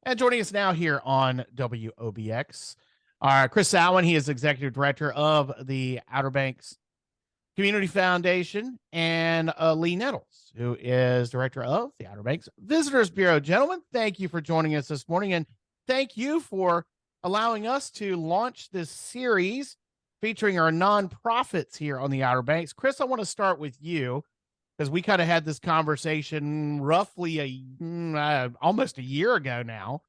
And joining us now here on WOBX, Chris Sawin. He is Executive Director of the Outer Banks Community Foundation, and Lee Nettles, who is Director of the Outer Banks Visitors Bureau. Gentlemen, thank you for joining us this morning, and thank you for allowing us to launch this series featuring our nonprofits here on the Outer Banks. Chris, I want to start with you, because we kind of had this conversation roughly almost a year ago now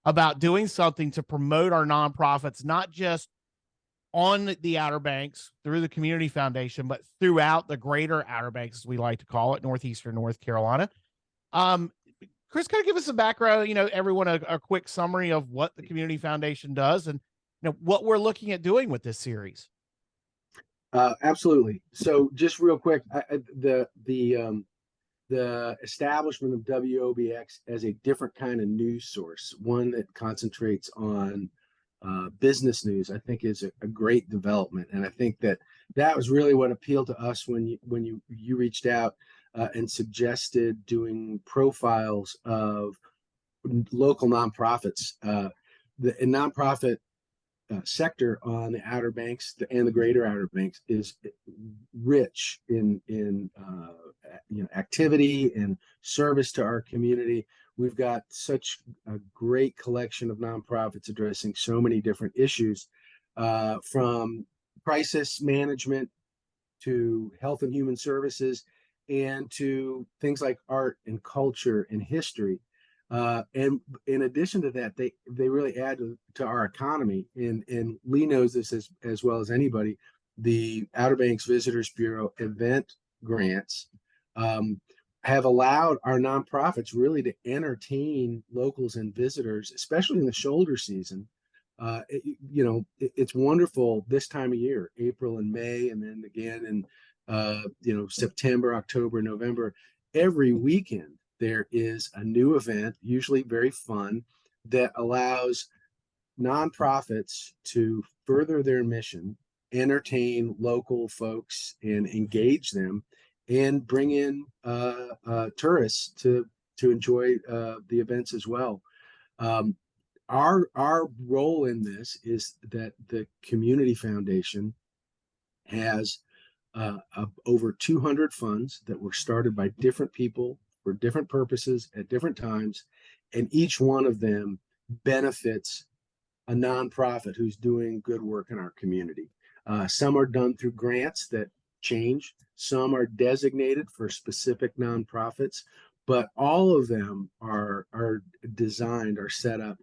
about doing something to promote our nonprofits, not just on the Outer Banks through the Community Foundation, but throughout the greater Outer Banks, as we like to call it, northeastern North Carolina. Chris, kind of give us a background, everyone a quick summary of what the Community Foundation does and what we're looking at doing with this series. Absolutely. So just real quick, the establishment of WOBX as a different kind of news source, one that concentrates on business news, I think is a great development. And I think that was really what appealed to us when you reached out and suggested doing profiles of local nonprofits. The nonprofit sector on the Outer Banks and the greater Outer Banks is rich in activity and service to our community. We've got such a great collection of nonprofits addressing so many different issues, from crisis management to health and human services, and to things like art and culture and history. And in addition to that, they really add to our economy. And Lee knows this as well as anybody. The Outer Banks Visitors Bureau event grants have allowed our nonprofits really to entertain locals and visitors, especially in the shoulder season. It's wonderful this time of year, April and May, and then again in September, October, November. Every weekend there is a new event, usually very fun, that allows nonprofits to further their mission, entertain local folks and engage them, and bring in tourists to enjoy the events as well. Our role in this is that the Community Foundation has over 200 funds that were started by different people for different purposes at different times, and each one of them benefits a nonprofit who's doing good work in our community. Some are done through grants that change. Some are designated for specific nonprofits, but all of them are set up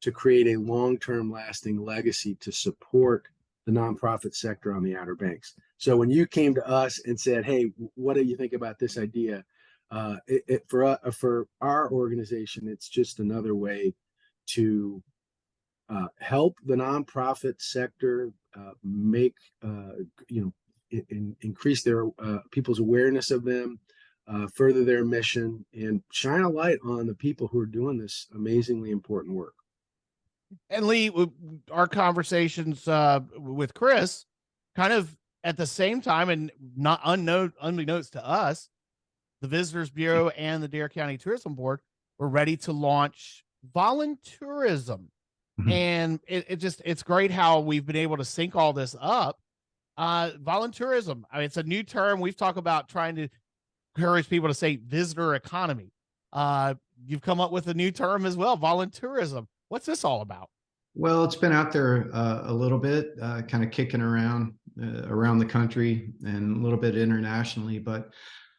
to create a long-term lasting legacy to support the nonprofit sector on the Outer Banks. So when you came to us and said, hey, what do you think about this idea? For our organization, it's just another way to help the nonprofit sector increase their people's awareness of them, further their mission, and shine a light on the people who are doing this amazingly important work. And Lee, our conversations with Chris, kind of at the same time, and not unbeknownst to us, the Visitors Bureau and the Dare County Tourism Board were ready to launch Voluntourism. Mm-hmm. And it's great how we've been able to sync all this up. Voluntourism, I mean, it's a new term. We've talked about trying to encourage people to say visitor economy. You've come up with a new term as well, Voluntourism. What's this all about? Well, it's been out there a little bit, kind of kicking around the country and a little bit internationally, but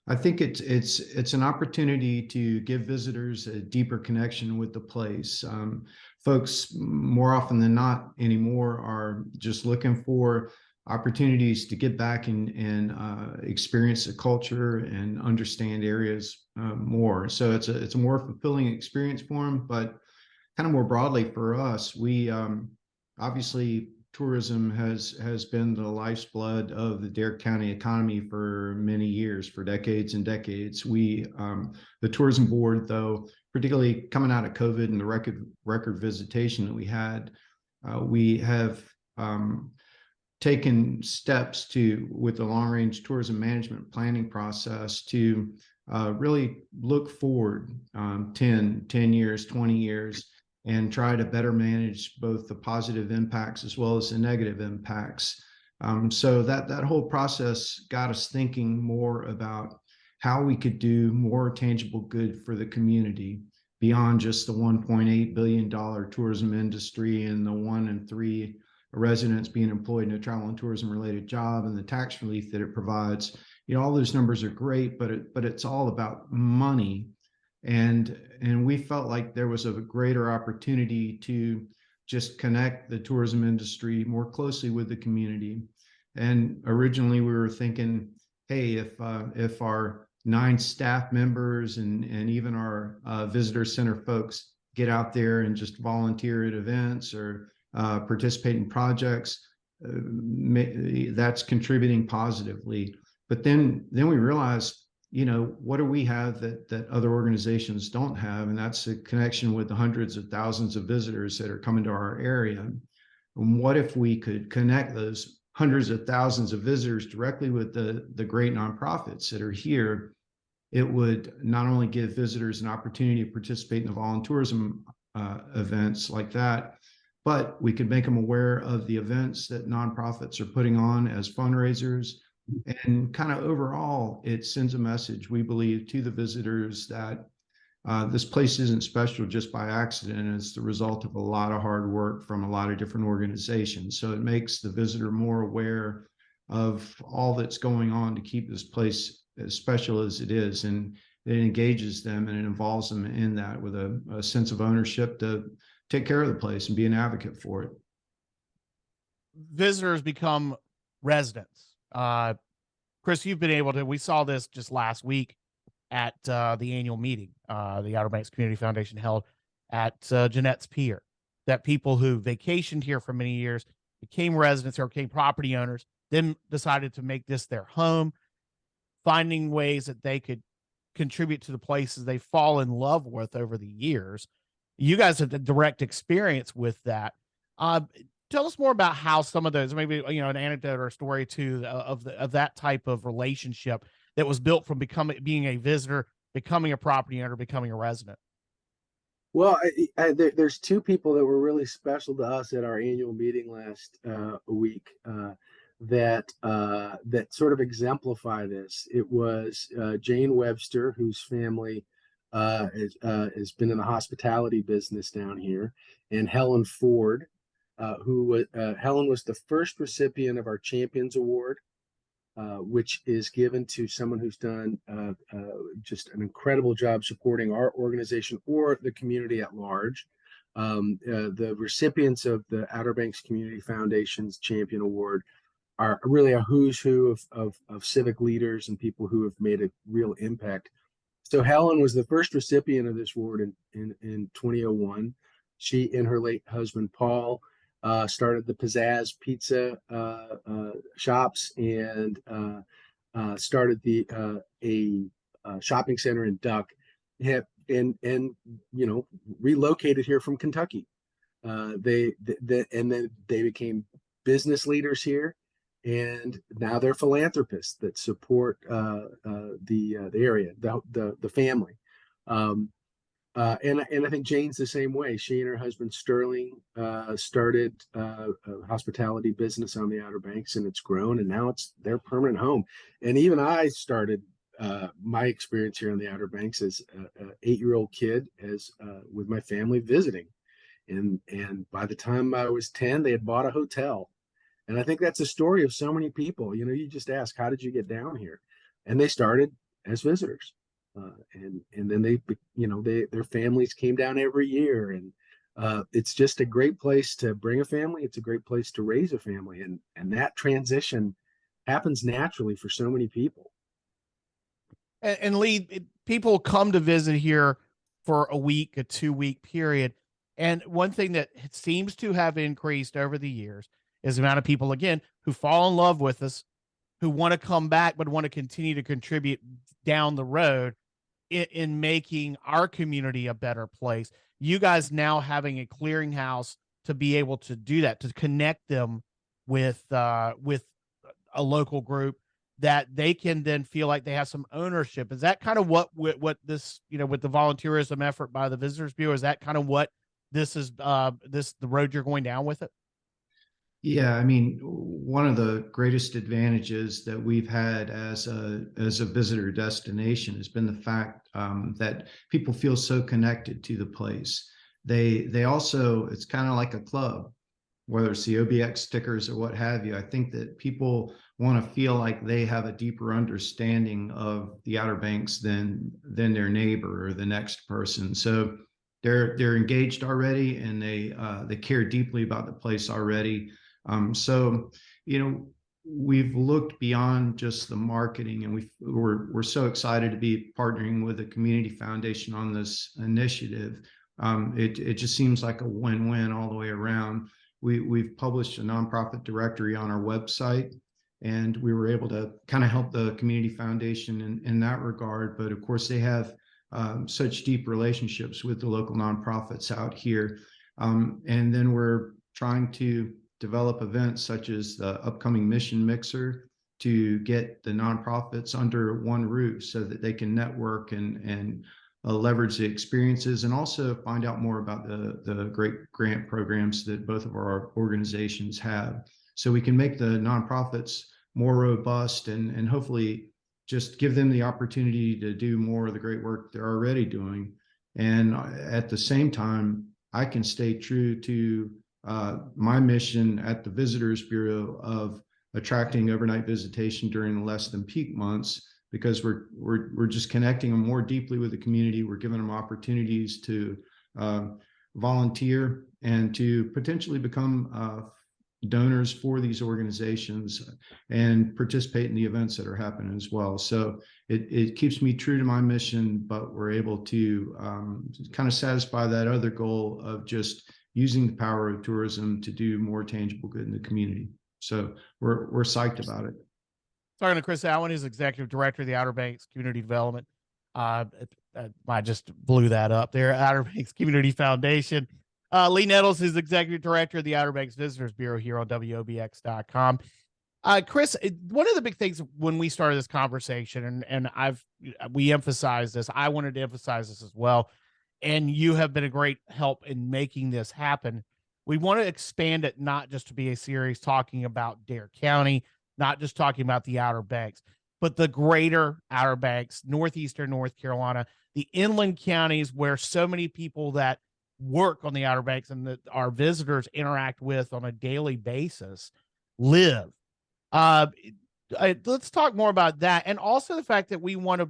I think it's an opportunity to give visitors a deeper connection with the place. Folks, more often than not anymore, are just looking for opportunities to get back and experience the culture and understand areas more. So it's a more fulfilling experience for them, but kind of more broadly for us, we obviously tourism has been the lifeblood of the Dare County economy for many years, for decades and decades. We, the tourism board, though, particularly coming out of COVID and the record visitation that we have taken steps with the long range tourism management planning process to really look forward 10 years, 20 years, and try to better manage both the positive impacts as well as the negative impacts. So that whole process got us thinking more about how we could do more tangible good for the community beyond just the $1.8 billion tourism industry and the 1 in 3 residents being employed in a travel and tourism related job and the tax relief that it provides. All those numbers are great, but it's all about money. And we felt like there was a greater opportunity to just connect the tourism industry more closely with the community. And originally we were thinking, hey, if our 9 staff members and even our visitor center folks get out there and just volunteer at events or participate in projects, that's contributing positively. But then we realized, what do we have that other organizations don't have? And that's a connection with the hundreds of thousands of visitors that are coming to our area. And what if we could connect those hundreds of thousands of visitors directly with the great nonprofits that are here? It would not only give visitors an opportunity to participate in the volunteerism events like that, but we could make them aware of the events that nonprofits are putting on as fundraisers. And kind of overall, it sends a message, we believe, to the visitors that this place isn't special just by accident. It's the result of a lot of hard work from a lot of different organizations. So it makes the visitor more aware of all that's going on to keep this place as special as it is. And it engages them and it involves them in that with a sense of ownership to take care of the place and be an advocate for it. Visitors become residents. Chris, you've been able to, we saw this just last week at the annual meeting the Outer Banks Community Foundation held at Jeanette's Pier, that people who vacationed here for many years became residents or became property owners, then decided to make this their home, finding ways that they could contribute to the places they fall in love with over the years. You guys have a direct experience with that. Tell us more about how some of those, maybe, an anecdote or a story too of that type of relationship that was built from being a visitor, becoming a property owner, becoming a resident. Well, there's 2 people that were really special to us at our annual meeting last week that sort of exemplify this. It was Jane Webster, whose family has been in the hospitality business down here, and Helen Ford, Helen was the first recipient of our Champions Award, which is given to someone who's done just an incredible job supporting our organization or the community at large. The recipients of the Outer Banks Community Foundation's Champion Award are really a who's who of civic leaders and people who have made a real impact. So Helen was the first recipient of this award in 2001. She and her late husband, Paul, started the Pizzazz Pizza shops and started a shopping center in Duck, and relocated here from Kentucky. And then they became business leaders here, and now they're philanthropists that support the area, the family. And I think Jane's the same way. She and her husband Sterling started a hospitality business on the Outer Banks, and it's grown, and now it's their permanent home. And even I started my experience here on the Outer Banks as an 8-year-old kid, with my family visiting, and by the time I was 10, they had bought a hotel. And I think that's a story of so many people. You just ask, how did you get down here? And they started as visitors. And then their families came down every year, and it's just a great place to bring a family. It's a great place to raise a family, and that transition happens naturally for so many people. And Lee, people come to visit here for a week, a 2-week period, and one thing that seems to have increased over the years is the amount of people, again, who fall in love with us, who want to come back but want to continue to contribute down the road in making our community a better place. You guys now having a clearinghouse to be able to do that, to connect them with a local group that they can then feel like they have some ownership. Is that kind of what this, with the volunteerism effort by the Visitors Bureau, is that kind of what this is the road you're going down with it? Yeah, I mean, one of the greatest advantages that we've had as a visitor destination has been the fact that people feel so connected to the place. They also, it's kind of like a club, whether it's the OBX stickers or what have you. I think that people want to feel like they have a deeper understanding of the Outer Banks than their neighbor or the next person. So they're engaged already, and they care deeply about the place already. So, you know, we've looked beyond just the marketing, and we're so excited to be partnering with the community foundation on this initiative. It just seems like a win-win all the way around. We've published a nonprofit directory on our website, and we were able to kind of help the community foundation in that regard. But of course, they have such deep relationships with the local nonprofits out here. And then we're trying to develop events such as the upcoming Mission Mixer to get the nonprofits under one roof so that they can network and leverage the experiences, and also find out more about the great grant programs that both of our organizations have, so we can make the nonprofits more robust and hopefully just give them the opportunity to do more of the great work they're already doing. And at the same time, I can stay true to my mission at the Visitors Bureau of attracting overnight visitation during the less than peak months, because we're just connecting them more deeply with the community. We're giving them opportunities to volunteer and to potentially become donors for these organizations and participate in the events that are happening as well. So it keeps me true to my mission, but we're able to kind of satisfy that other goal of just using the power of tourism to do more tangible good in the community. So we're psyched about it. Talking to Chris Sawin, who's Executive Director of the Outer Banks Community Development. I just blew that up there. Outer Banks Community Foundation. Lee Nettles is Executive Director of the Outer Banks Visitors Bureau here on WOBX.com. Chris, one of the big things when we started this conversation, and we emphasized this, I wanted to emphasize this as well, and you have been a great help in making this happen. We want to expand it not just to be a series talking about Dare County, not just talking about the Outer Banks, but the greater Outer Banks, northeastern North Carolina, the inland counties where so many people that work on the Outer Banks and that our visitors interact with on a daily basis live. Let's talk more about that, and also the fact that we want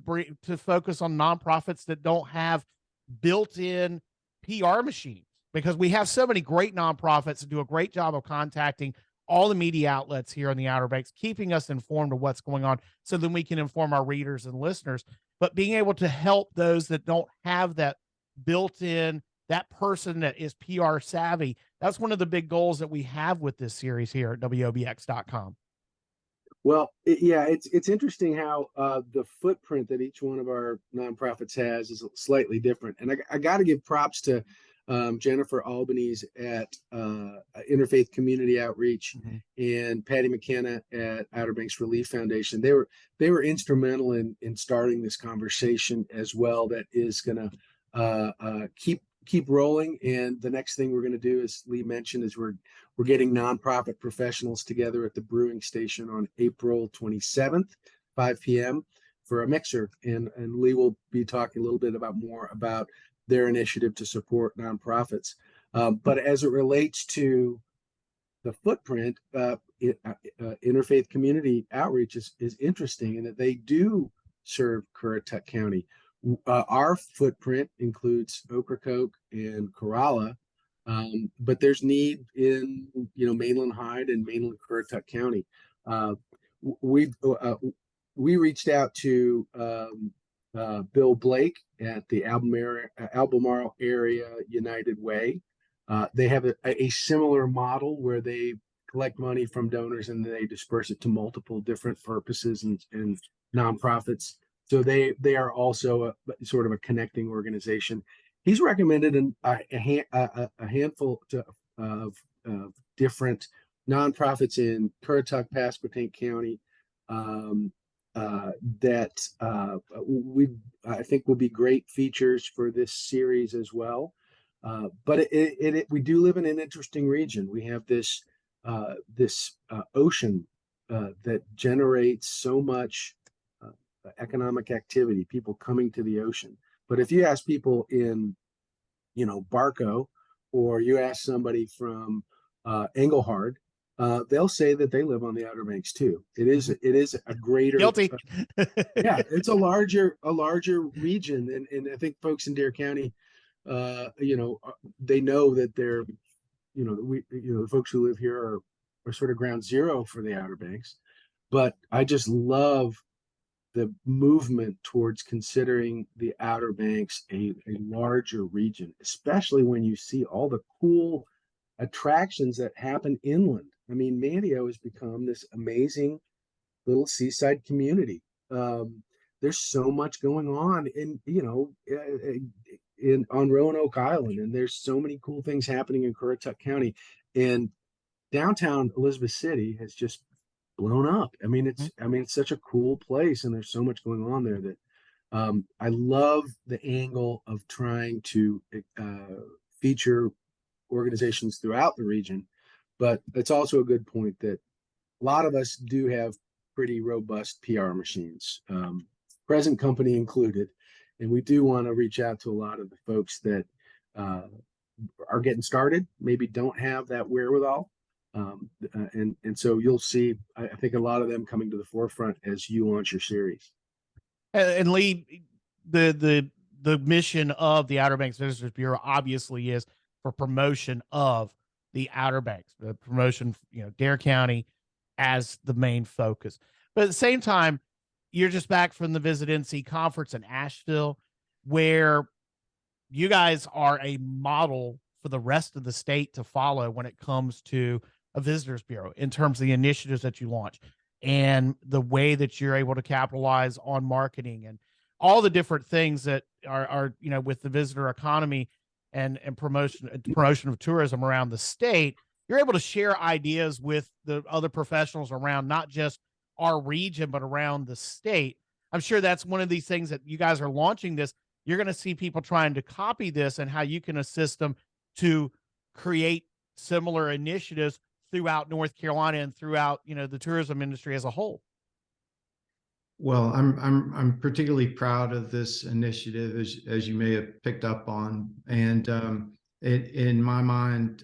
to focus on nonprofits that don't have built-in PR machines, because we have so many great nonprofits that do a great job of contacting all the media outlets here on the Outer Banks, keeping us informed of what's going on so then we can inform our readers and listeners. But being able to help those that don't have that built-in, that person that is PR savvy, that's one of the big goals that we have with this series here at WOBX.com. Well, it's interesting how the footprint that each one of our nonprofits has is slightly different. And I got to give props to Jennifer Albanese at Interfaith Community Outreach and Patty McKenna at Outer Banks Relief Foundation. They were instrumental in starting this conversation as well. That is going to keep rolling. And the next thing we're going to do, as Lee mentioned, is we're getting nonprofit professionals together at the brewing station on April 27th, 5 p.m. for a mixer. And Lee will be talking a little bit more about their initiative to support nonprofits. But as it relates to the footprint, Interfaith Community Outreach is interesting in that they do serve Currituck County. Our footprint includes Ocracoke and Corolla, but there's need in Mainland Hyde and Mainland Currituck County. We reached out to Bill Blake at the Albemarle Area United Way. They have a similar model where they collect money from donors and they disperse it to multiple different purposes and nonprofits. So they are also a sort of a connecting organization. He's recommended a handful of different nonprofits in Currituck, Pasquotank County that I think will be great features for this series as well. But we do live in an interesting region. We have this ocean that generates so much economic activity, people coming to the ocean. But if you ask people in, Barco, or you ask somebody from Engelhard, they'll say that they live on the Outer Banks too. It is a greater Guilty. yeah, it's a larger region, and I think folks in Dare County, they know that they're, the folks who live here are sort of ground zero for the Outer Banks. But I just love the movement towards considering the Outer Banks a larger region, especially when you see all the cool attractions that happen inland. I mean, Manio has become this amazing little seaside community. There's so much going on on Roanoke Island, and there's so many cool things happening in Currituck County, and downtown Elizabeth City has just blown up. I mean, it's such a cool place, and there's so much going on there that I love the angle of trying to feature organizations throughout the region. But it's also a good point that a lot of us do have pretty robust PR machines, present company included. And we do want to reach out to a lot of the folks that are getting started, maybe don't have that wherewithal. And so you'll see, I think, a lot of them coming to the forefront as you launch your series. And Lee, the mission of the Outer Banks Visitors Bureau obviously is for promotion of the Outer Banks, the promotion, Dare County as the main focus. But at the same time, you're just back from the Visit NC conference in Asheville, where you guys are a model for the rest of the state to follow when it comes to a visitors bureau in terms of the initiatives that you launch and the way that you're able to capitalize on marketing and all the different things that are with the visitor economy and promotion of tourism around the state. You're able to share ideas with the other professionals around not just our region, but around the state. I'm sure that's one of these things that you guys are launching this. You're going to see people trying to copy this and how you can assist them to create similar initiatives throughout North Carolina and throughout, the tourism industry as a whole. Well, I'm particularly proud of this initiative, as you may have picked up on, and in my mind,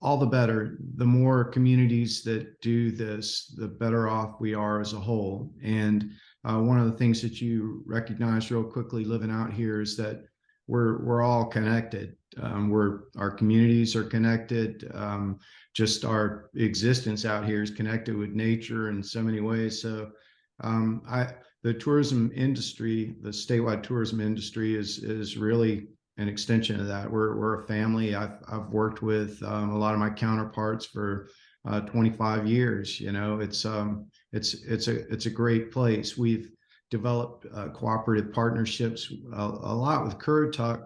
all the better. The more communities that do this, the better off we are as a whole. And one of the things that you recognize real quickly living out here is that we're all connected. Our communities are connected. Just our existence out here is connected with nature in so many ways. So the tourism industry, the statewide tourism industry is really an extension of that. We're a family. I've worked with a lot of my counterparts for 25 years. It's a great place. We've developed cooperative partnerships a lot with Currituck.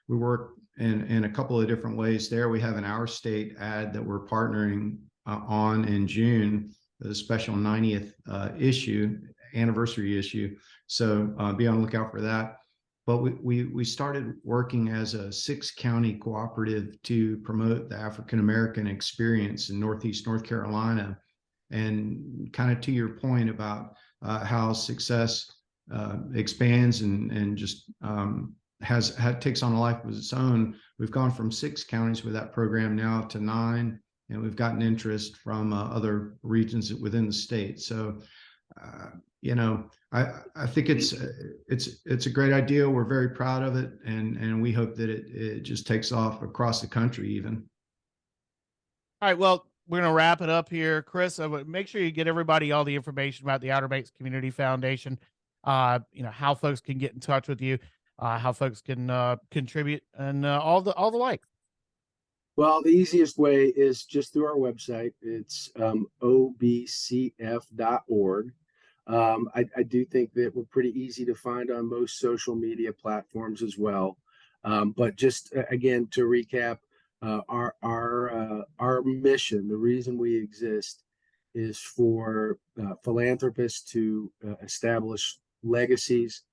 We work in a couple of different ways there. We have an Our State ad that we're partnering on in June, the special 90th anniversary issue. So be on the lookout for that. But we started working as a 6-county cooperative to promote the African American experience in Northeast North Carolina. And kind of to your point about how success expands and just takes on a life of its own. We've gone from 6 counties with that program now to 9, and we've gotten interest from other regions within the state. So, I think it's a great idea. We're very proud of it, and we hope that it just takes off across the country even. All right, well, we're going to wrap it up here. Chris, make sure you get everybody all the information about the Outer Banks Community Foundation, how folks can get in touch with you, how folks can contribute, and all the like. Well, the easiest way is just through our website. It's obcf.org. I do think that we're pretty easy to find on most social media platforms as well. But just again, to recap, our mission, the reason we exist, is for philanthropists to establish legacies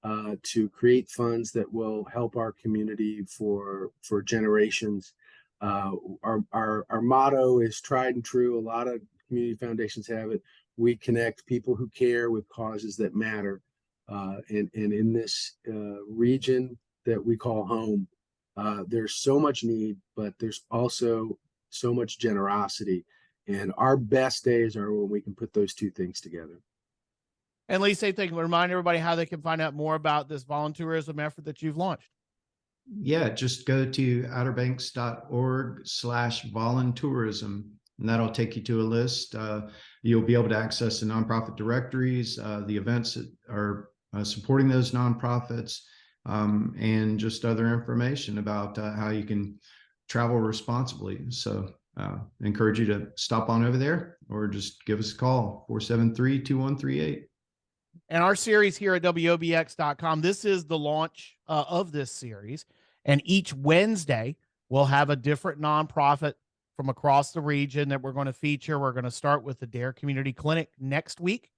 to create funds that will help our community for generations. Our motto is tried and true. A lot of community foundations have it. We connect people who care with causes that matter. And in this region that we call home, there's so much need, but there's also so much generosity. And our best days are when we can put those two things together. And Lee, same thing. Remind everybody how they can find out more about this volunteerism effort that you've launched. Yeah, just go to outerbanks.org/voluntourism, and that'll take you to a list. You'll be able to access the nonprofit directories, the events that are supporting those nonprofits, and just other information about how you can travel responsibly. So I encourage you to stop on over there or just give us a call, 473-2138. And our series here at WOBX.com, this is the launch of this series. And each Wednesday, we'll have a different nonprofit from across the region that we're going to feature. We're going to start with the Dare Community Clinic next week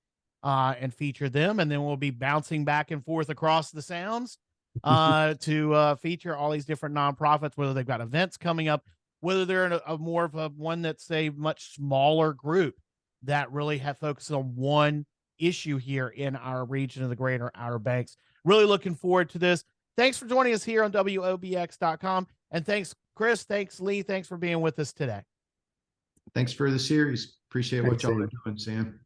and feature them. And then we'll be bouncing back and forth across the sounds to feature all these different nonprofits, whether they've got events coming up, whether they're in a more of a one that's a much smaller group that really have focused on one issue here in our region of the Greater Outer Banks. Really looking forward to this. Thanks for joining us here on WOBX.com. And thanks, Chris. Thanks, Lee. Thanks for being with us today. Thanks for the series. Appreciate what y'all are doing, Sam.